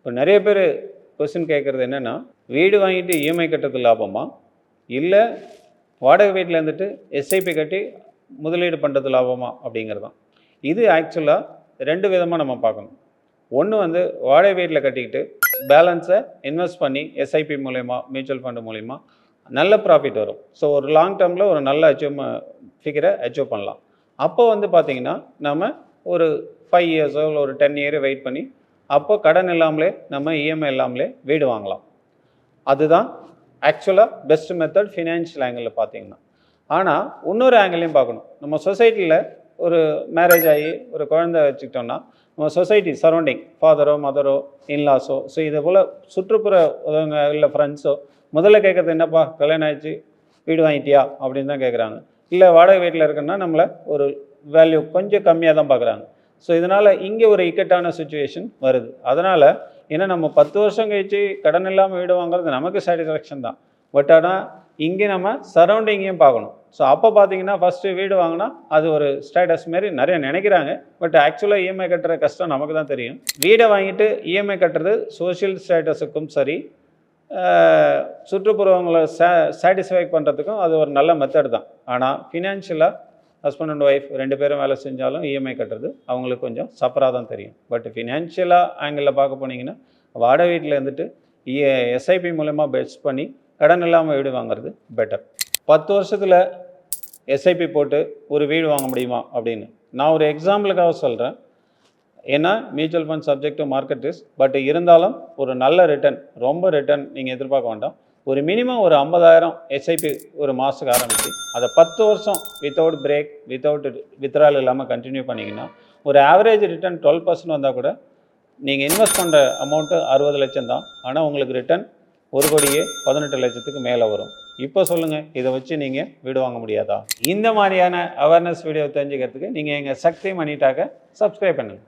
இப்போ நிறைய பேர் கொஸ்டின் கேட்குறது என்னென்னா, வீடு வாங்கிட்டு இஎம்ஐ கட்டுறது லாபமா, இல்லை வாடகை வீட்டில் இருந்துட்டு எஸ்ஐபி கட்டி முதலீடு பண்ணுறது லாபமா அப்படிங்கிறது தான். இது ஆக்சுவலாக 2 விதமாக நம்ம பார்க்கணும். ஒன்று வந்து வாடகை வீட்டில் கட்டிக்கிட்டு பேலன்ஸை இன்வெஸ்ட் பண்ணி எஸ்ஐபி மூலயமா, மியூச்சுவல் ஃபண்டு மூலயமா நல்ல ப்ராஃபிட் வரும். ஸோ ஒரு லாங் டேர்மில் ஒரு நல்ல ஃபிகரை அச்சீவ் பண்ணலாம். அப்போ வந்து பார்த்திங்கன்னா நம்ம ஒரு 5 இயர்ஸோ இல்லை ஒரு 10 இயர் வெயிட் பண்ணி அப்போ கடன் இல்லாமலே நம்ம இஎம்ஐ இல்லாமலே வீடு வாங்கலாம். அதுதான் ஆக்சுவலாக பெஸ்ட் மெத்தட் ஃபினான்ஷியல் ஆங்கிளில் பார்த்தீங்கன்னா. ஆனால் இன்னொரு ஆங்கிளையும் பார்க்கணும். நம்ம சொசைட்டியில் ஒரு மேரேஜ் ஆகி ஒரு குழந்தை வச்சுக்கிட்டோம்னா நம்ம சொசைட்டி சரௌண்டிங் ஃபாதரோ மதரோ இன்லாஸோ ஸோ இதை போல் சுற்றுப்புற உதவங்க இல்லை ஃப்ரெண்ட்ஸோ முதல்ல கேட்குறது என்னப்பா கல்யாணம் ஆயிடுச்சு வீடு வாங்கிட்டியா அப்படின்னு தான் கேட்குறாங்க. இல்லை வாடகை வீட்டில் இருக்குன்னா நம்மளை ஒரு வேல்யூ கொஞ்சம் கம்மியாக தான் பார்க்குறாங்க. ஸோ இதனால் இங்கே ஒரு இக்கட்டான சுச்சுவேஷன் வருது. அதனால் ஏன்னா நம்ம 10 வருஷம் கழிச்சு கடன் இல்லாமல் வீடு வாங்குறது நமக்கு சாட்டிஸ்ஃபேக்ஷன் தான். பட் ஆனால் இங்கே நம்ம சரௌண்டிங்கையும் பார்க்கணும். ஸோ அப்போ பார்த்தீங்கன்னா ஃபஸ்ட்டு வீடு வாங்கினா அது ஒரு ஸ்டேட்டஸ் மாரி நிறைய நினைக்கிறாங்க. பட் ஆக்சுவலாக இஎம்ஐ கட்டுற கஷ்டம் நமக்கு தான் தெரியும். வீடை வாங்கிட்டு இஎம்ஐ கட்டுறது சோஷியல் ஸ்டேட்டஸுக்கும் சரி, சுற்றுப்புறவங்களை சாட்டிஸ்ஃபை பண்ணுறதுக்கும் அது ஒரு நல்ல மெத்தட் தான். ஆனால் ஃபினான்ஷியலாக ஹஸ்பண்ட் அண்ட் ஒய்ஃப் 2 பேரும் வேலை செஞ்சாலும் இஎம்ஐ கட்டுறது அவங்களுக்கு கொஞ்சம் சப்பராக தான் தெரியும். பட் ஃபினான்ஷியலாக ஆங்கிளில் பார்க்க போனீங்கன்னா வாடகை வீட்டில் இருந்துட்டு எஸ்ஐபி மூலமாக பெஸ்ட் பண்ணி கடன் இல்லாமல் வீடு வாங்குறது பெட்டர். 10 வருஷத்தில் எஸ்ஐபி போட்டு ஒரு வீடு வாங்க முடியுமா அப்படின்னு நான் ஒரு எக்ஸாம்பிளுக்காக சொல்கிறேன். ஏன்னா mutual fund subject to market risk. But இருந்தாலும் ஒரு நல்ல ரிட்டர்ன், ரொம்ப ரிட்டர்ன் நீங்கள் எதிர்பார்க்க வேண்டாம். ஒரு மினிமம் ஒரு 50,000 எஸ்ஐபி ஒரு மாதத்துக்கு ஆரம்பிச்சு அதை 10 வருஷம் வித்தவுட் பிரேக் வித்தவுட் வித்ட்ரால் இல்லாமல் கண்டினியூ பண்ணிங்கன்னா ஒரு ஆவரேஜ் ரிட்டர்ன் 12% வந்தால் கூட நீங்கள் இன்வெஸ்ட் பண்ணுற அமௌண்ட்டு 60 லட்சம் தான். ஆனால் உங்களுக்கு ரிட்டர்ன் 1 கோடியே 18 லட்சத்துக்கு மேலே வரும். இப்போ சொல்லுங்கள், இதை வச்சு நீங்கள் வீடு வாங்க முடியாதா? இந்த மாதிரியான அவேர்னஸ் வீடியோ தெரிஞ்சுக்கிறதுக்கு நீங்கள் எங்கள் சக்தி மணி டாக்கை சப்ஸ்கிரைப் பண்ணுங்கள்.